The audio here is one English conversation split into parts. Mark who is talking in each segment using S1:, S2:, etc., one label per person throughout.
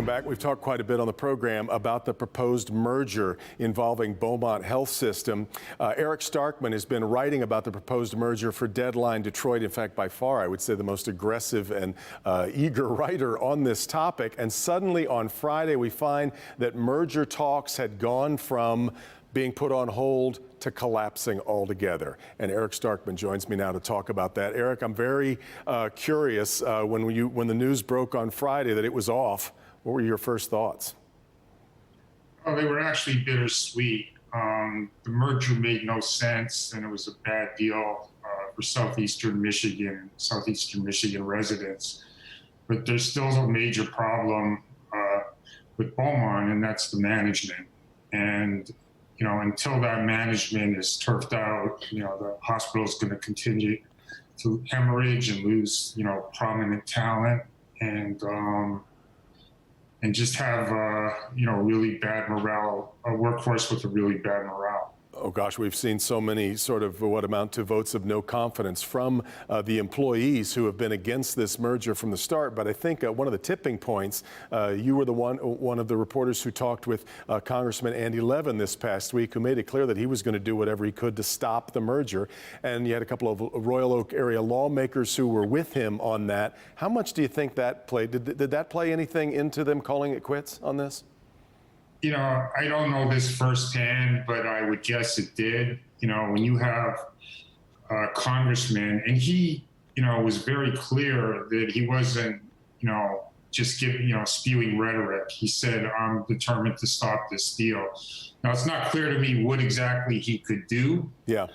S1: Welcome back. We've talked quite a bit on the program about the proposed merger involving Beaumont Health System. Eric Starkman has been writing about the proposed merger for Deadline Detroit. In fact, by far, I would say the most aggressive and eager writer on this topic. And suddenly on Friday, we find that merger talks had gone from being put on hold to collapsing altogether. And Eric Starkman joins me now to talk about that. Eric, I'm very curious, when the news broke on Friday that it was off, what were your first thoughts?
S2: Well, they were actually bittersweet. The merger made no sense, and it was a bad deal for southeastern Michigan residents. But there's still a major problem with Beaumont, and that's the management. And until that management is turfed out, the hospital is going to continue to hemorrhage and lose, prominent talent, and just have, really bad morale, a workforce with a really bad morale.
S1: Oh gosh, we've seen so many sort of what amount to votes of no confidence from the employees who have been against this merger from the start. But I think one of the tipping points, you were one of the reporters who talked with Congressman Andy Levin this past week, who made it clear that he was going to do whatever he could to stop the merger. And you had a couple of Royal Oak area lawmakers who were with him on that. How much do you think that played? Did that play anything into them calling it quits on this?
S2: I don't know this firsthand, but I would guess it did. When you have a congressman, and he, was very clear that he wasn't, just spewing rhetoric. He said, I'm determined to stop this deal. Now, it's not clear to me what exactly he could do.
S1: Yeah.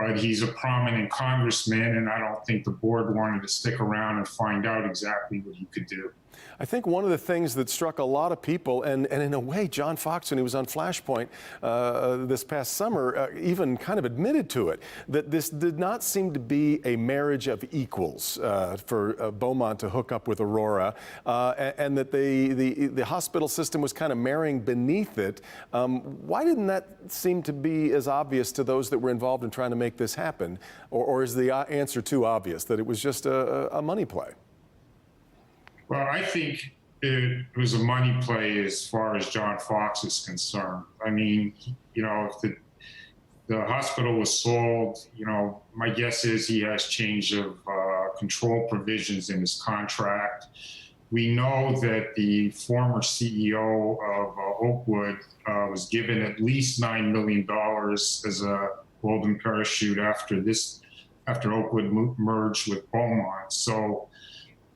S2: But he's a prominent congressman, and I don't think the board wanted to stick around and find out exactly what he could do.
S1: I think one of the things that struck a lot of people, and in a way, John Fox, when he was on Flashpoint this past summer, even kind of admitted to it, that this did not seem to be a marriage of equals for Beaumont to hook up with Aurora, and that the hospital system was kind of marrying beneath it. Why didn't that seem to be as obvious to those that were involved in trying to make this happen? Or is the answer too obvious, that it was just a money play?
S2: Well, I think it was a money play as far as John Fox is concerned. I mean, if the hospital was sold, my guess is he has change of control provisions in his contract. We know that the former CEO of Oakwood was given at least $9 million as a golden parachute after Oakwood merged with Beaumont. So,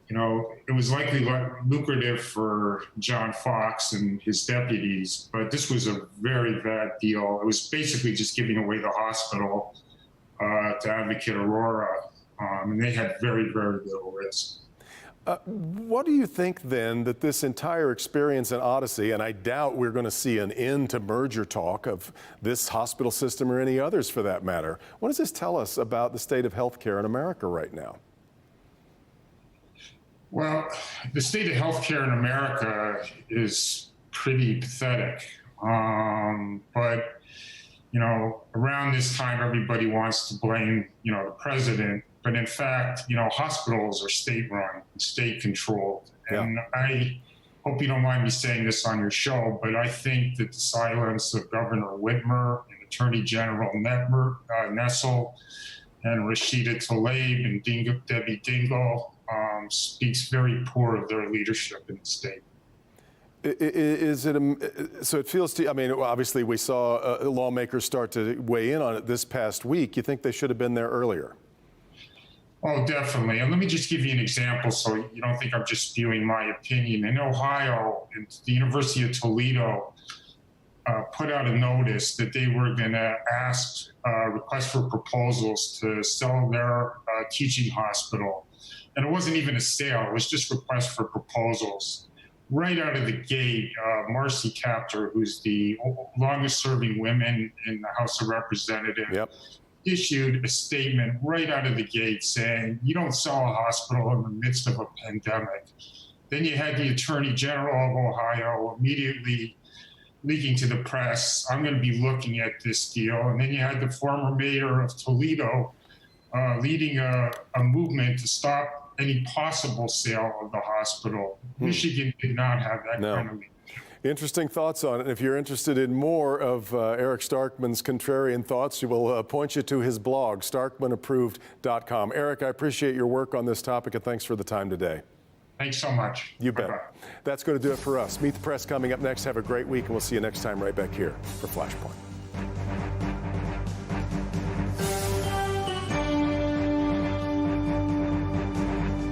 S2: it was likely lucrative for John Fox and his deputies, but this was a very bad deal. It was basically just giving away the hospital to Advocate Aurora, and they had very, very little risk.
S1: What do you think then that this entire experience in Odyssey, and I doubt we're going to see an end to merger talk of this hospital system or any others for that matter, what does this tell us about the state of healthcare in America right now?
S2: Well, the state of healthcare in America is pretty pathetic. But, around this time, everybody wants to blame, the president. But in fact, hospitals are state-run, state-controlled.
S1: Yeah.
S2: And I hope you don't mind me saying this on your show, but I think that the silence of Governor Whitmer and Attorney General Nessel and Rashida Tlaib and Debbie Dingell speaks very poor of their leadership in the state.
S1: So it feels to you, I mean, obviously we saw lawmakers start to weigh in on it this past week. You think they should have been there earlier?
S2: Oh, definitely. And let me just give you an example so you don't think I'm just spewing my opinion. In Ohio, the University of Toledo put out a notice that they were going to ask request for proposals to sell their teaching hospital. And it wasn't even a sale, it was just request for proposals. Right out of the gate, Marcy Kaptur, who's the longest serving woman in the House of Representatives,
S1: yep,
S2: issued a statement right out of the gate saying, you don't sell a hospital in the midst of a pandemic. Then you had the Attorney General of Ohio immediately leaking to the press, I'm going to be looking at this deal. And then you had the former mayor of Toledo leading a movement to stop any possible sale of the hospital. Michigan did not have that kind of leadership.
S1: Interesting thoughts on it. If you're interested in more of Eric Starkman's contrarian thoughts, we will point you to his blog, starkmanapproved.com. Eric, I appreciate your work on this topic, and thanks for the time today.
S2: Thanks so much.
S1: You
S2: Bye-bye.
S1: bet. That's going to do it for us. Meet the Press coming up next. Have a great week, and we'll see you next time right back here for Flashpoint.